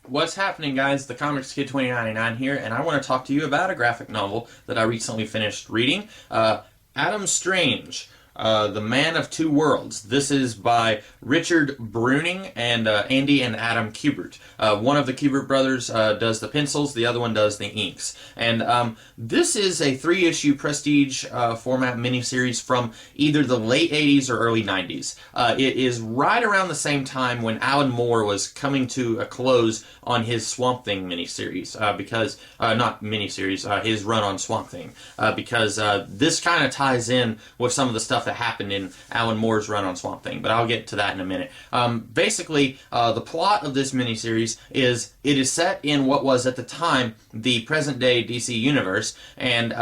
What's happening, guys? The Comics Kid 2099 here, and I want to talk to you about a graphic novel that I recently finished reading. Adam Strange, The Man of Two Worlds. This is by Richard Bruning and Andy and Adam Kubert. One of the Kubert brothers does the pencils, the other one does the inks. And this is a 3-issue prestige format miniseries from either the late 80s or early 90s. It is right around the same time when Alan Moore was coming to a close on his Swamp Thing miniseries, not miniseries, his run on Swamp Thing, because this kind of ties in with some of the stuff that happened in Alan Moore's run on Swamp Thing, but I'll get to that in a minute. Basically, the plot of this miniseries is it is set in what was at the time the present-day DC universe, and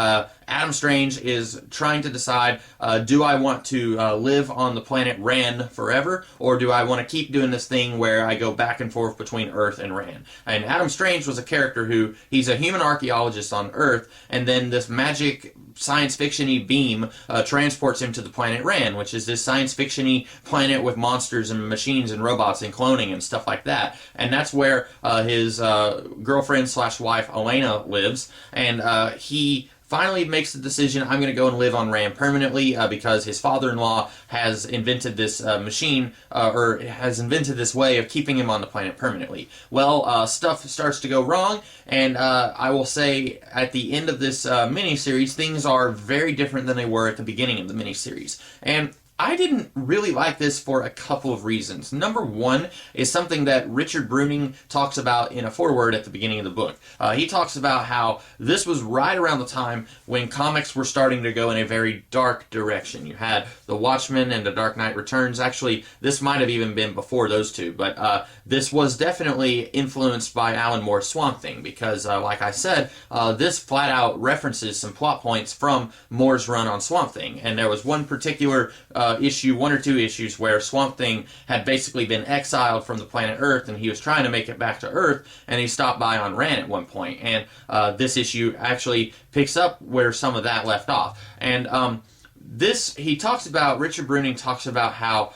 Adam Strange is trying to decide, do I want to live on the planet Rann forever, or do I want to keep doing this thing where I go back and forth between Earth and Rann? And Adam Strange was a character who, he's a human archaeologist on Earth, and then this magic science fiction-y beam transports him to the planet Rann, which is this science fiction-y planet with monsters and machines and robots and cloning and stuff like that. And that's where his girlfriend slash wife Elena lives, and he finally makes the decision, I'm going to go and live on Rann permanently because his father-in-law has invented this machine, or has invented this way of keeping him on the planet permanently. Well, stuff starts to go wrong, and I will say at the end of this miniseries, things are very different than they were at the beginning of the miniseries. And I didn't really like this for a couple of reasons. Number one is something that Richard Bruning talks about in a foreword at the beginning of the book. He talks about how this was right around the time when comics were starting to go in a very dark direction. You had The Watchmen and The Dark Knight Returns. Actually, this might have even been before those two, but this was definitely influenced by Alan Moore's Swamp Thing because, like I said, this flat out references some plot points from Moore's run on Swamp Thing. And there was one particular one or two issues where Swamp Thing had basically been exiled from the planet Earth, and he was trying to make it back to Earth, and he stopped by on Rann at one point. And this issue actually picks up where some of that left off. And Richard Bruning talks about how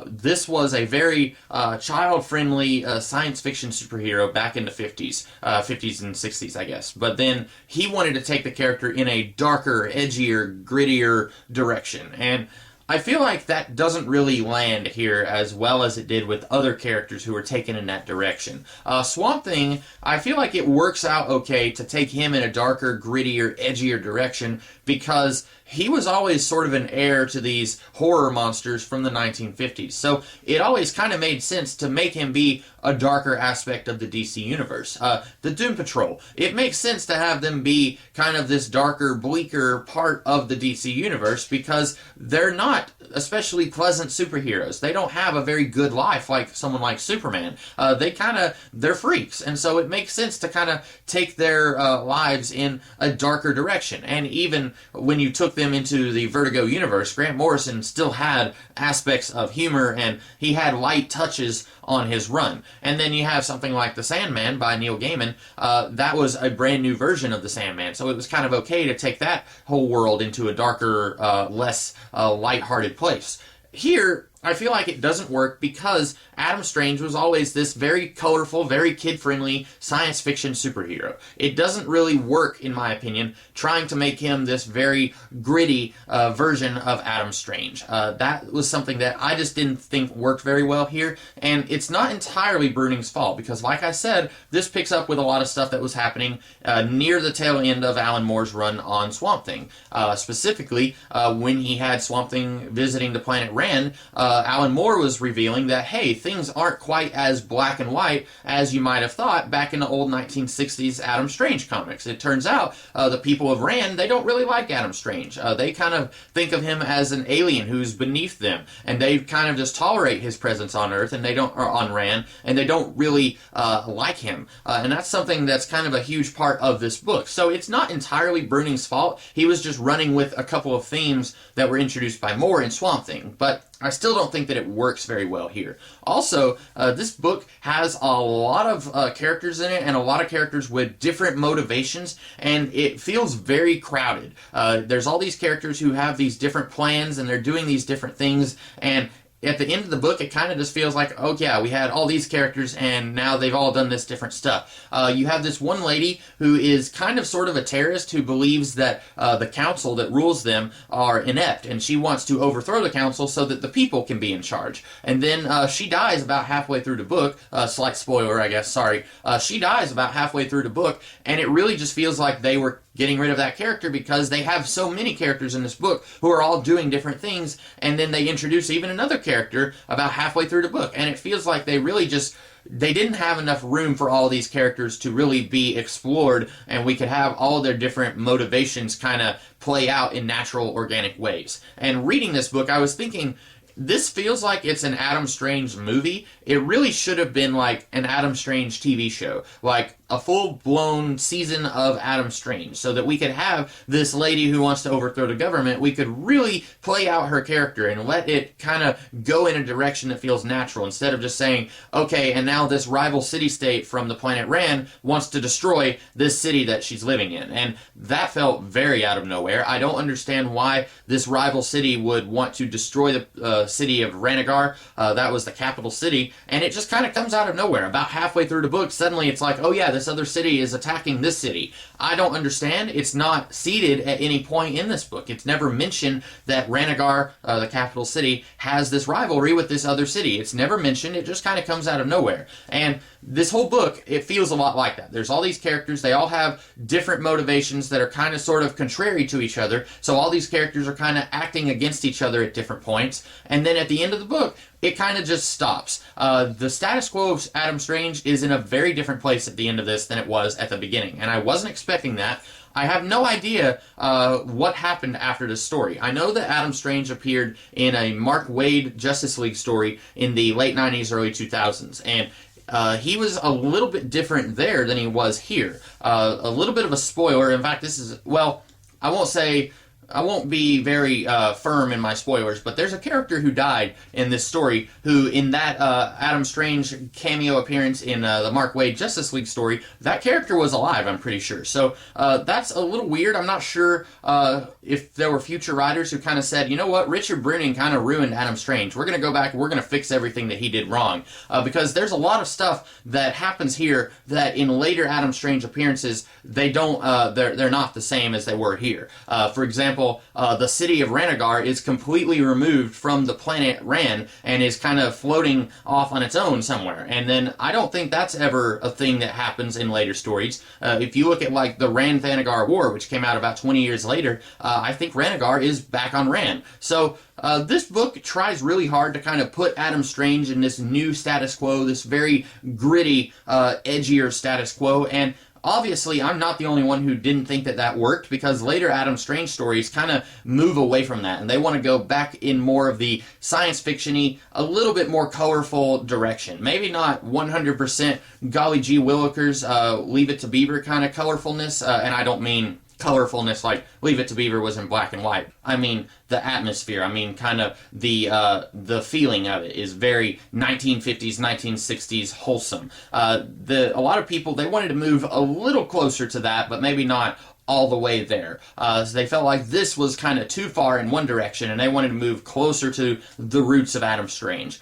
this was a very child-friendly science fiction superhero back in the 50s and 60s, I guess. But then he wanted to take the character in a darker, edgier, grittier direction. And I feel like that doesn't really land here as well as it did with other characters who were taken in that direction. Swamp Thing, I feel like it works out okay to take him in a darker, grittier, edgier direction because he was always sort of an heir to these horror monsters from the 1950s. So it always kind of made sense to make him be a darker aspect of the DC universe. The Doom Patrol, it makes sense to have them be kind of this darker, bleaker part of the DC universe because they're not especially pleasant superheroes. They don't have a very good life like someone like Superman. They're freaks, and so it makes sense to kind of take their lives in a darker direction. And even when you took them into the Vertigo universe, Grant Morrison still had aspects of humor, and he had light touches on his run. And then you have something like The Sandman by Neil Gaiman. That was a brand new version of The Sandman, so it was kind of okay to take that whole world into a darker, less lighthearted place. Here, I feel like it doesn't work because Adam Strange was always this very colorful, very kid-friendly science fiction superhero. It doesn't really work, in my opinion, trying to make him this very gritty version of Adam Strange. That was something that I just didn't think worked very well here, and it's not entirely Bruning's fault because, like I said, this picks up with a lot of stuff that was happening near the tail end of Alan Moore's run on Swamp Thing. Specifically, when he had Swamp Thing visiting the planet Rann, Alan Moore was revealing that, hey, things aren't quite as black and white as you might have thought back in the old 1960s Adam Strange comics. It turns out the people of Rann, they don't really like Adam Strange. They kind of think of him as an alien who's beneath them, and they kind of just tolerate his presence on Earth, and or on Rann, and they don't really like him. And that's something that's kind of a huge part of this book. So it's not entirely Bruning's fault. He was just running with a couple of themes that were introduced by Moore in Swamp Thing. But I still don't think that it works very well here. Also, this book has a lot of characters in it, and a lot of characters with different motivations, and it feels very crowded. There's all these characters who have these different plans, and they're doing these different things, and at the end of the book, it kind of just feels like, oh yeah, we had all these characters and now they've all done this different stuff. You have this one lady who is kind of sort of a terrorist who believes that the council that rules them are inept, and she wants to overthrow the council so that the people can be in charge. And then she dies about halfway through the book. Slight spoiler, I guess, sorry. She dies about halfway through the book, and it really just feels like they were getting rid of that character because they have so many characters in this book who are all doing different things, and then they introduce even another character about halfway through the book, and it feels like they really just they didn't have enough room for all these characters to really be explored, and we could have all their different motivations kind of play out in natural, organic ways. And reading this book, I was thinking, this feels like it's an Adam Strange movie. It really should have been like an Adam Strange TV show, like a full-blown season of Adam Strange, so that we could have this lady who wants to overthrow the government. We could really play out her character and let it kind of go in a direction that feels natural, instead of just saying, okay, and now this rival city-state from the planet Rann wants to destroy this city that she's living in. And that felt very out of nowhere. I don't understand why this rival city would want to destroy the city of Ranagar. That was the capital city, and it just kind of comes out of nowhere. About halfway through the book, suddenly it's like, oh yeah, this other city is attacking this city. I don't understand. It's not seeded at any point in this book. It's never mentioned that Ranagar, the capital city, has this rivalry with this other city. It's never mentioned. It just kind of comes out of nowhere. And this whole book, it feels a lot like that. There's all these characters. They all have different motivations that are kind of sort of contrary to each other. So all these characters are kind of acting against each other at different points. And then at the end of the book, it kind of just stops. The status quo of Adam Strange is in a very different place at the end of this than it was at the beginning, and I wasn't expecting that. I have no idea what happened after this story. I know that Adam Strange appeared in a Mark Waid Justice League story in the late 90s, early 2000s, and he was a little bit different there than he was here. A little bit of a spoiler. In fact, this is, well, I won't be very firm in my spoilers, but there's a character who died in this story who, in that Adam Strange cameo appearance in the Mark Waid Justice League story, that character was alive, I'm pretty sure. So that's a little weird. I'm not sure if there were future writers who kind of said, you know what, Richard Bruning kind of ruined Adam Strange. We're going to go back and we're going to fix everything that he did wrong. Because there's a lot of stuff that happens here that in later Adam Strange appearances, they don't, they're not the same as they were here. For example, the city of Ranagar is completely removed from the planet Rann and is kind of floating off on its own somewhere. And then I don't think that's ever a thing that happens in later stories. If you look at like the Rann-Thanagar War, which came out about 20 years later, I think Ranagar is back on Rann. So this book tries really hard to kind of put Adam Strange in this new status quo, this very gritty, edgier status quo, and obviously, I'm not the only one who didn't think that that worked, because later Adam Strange stories kind of move away from that, and they want to go back in more of the science fiction-y, a little bit more colorful direction. Maybe not 100% Golly Gee Willikers, Leave It to Beaver kind of colorfulness, and I don't mean colorfulness like Leave It to Beaver was in black and white. I mean the atmosphere. I mean kind of the feeling of it is very 1950s, 1960s wholesome. A lot of people, they wanted to move a little closer to that, but maybe not all the way there. So they felt like this was kind of too far in one direction, and they wanted to move closer to the roots of Adam Strange.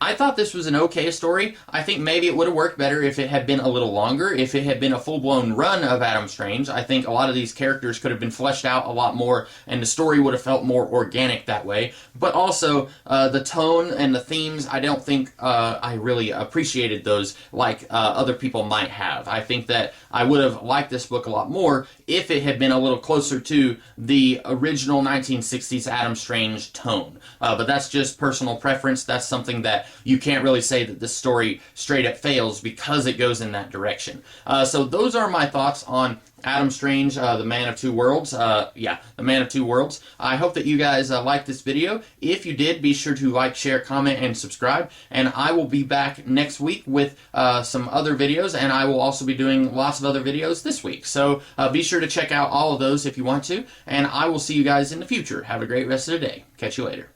I thought this was an okay story. I think maybe it would have worked better if it had been a little longer, if it had been a full-blown run of Adam Strange. I think a lot of these characters could have been fleshed out a lot more, and the story would have felt more organic that way. But also, the tone and the themes, I don't think I really appreciated those like other people might have. I think that I would have liked this book a lot more if it had been a little closer to the original 1960s Adam Strange tone. But that's just personal preference. That's something that you can't really say that this story straight up fails because it goes in that direction. So those are my thoughts on Adam Strange, the Man of Two Worlds. The Man of Two Worlds. I hope that you guys liked this video. If you did, be sure to like, share, comment, and subscribe. And I will be back next week with some other videos, and I will also be doing lots of other videos this week. So be sure to check out all of those if you want to, and I will see you guys in the future. Have a great rest of the day. Catch you later.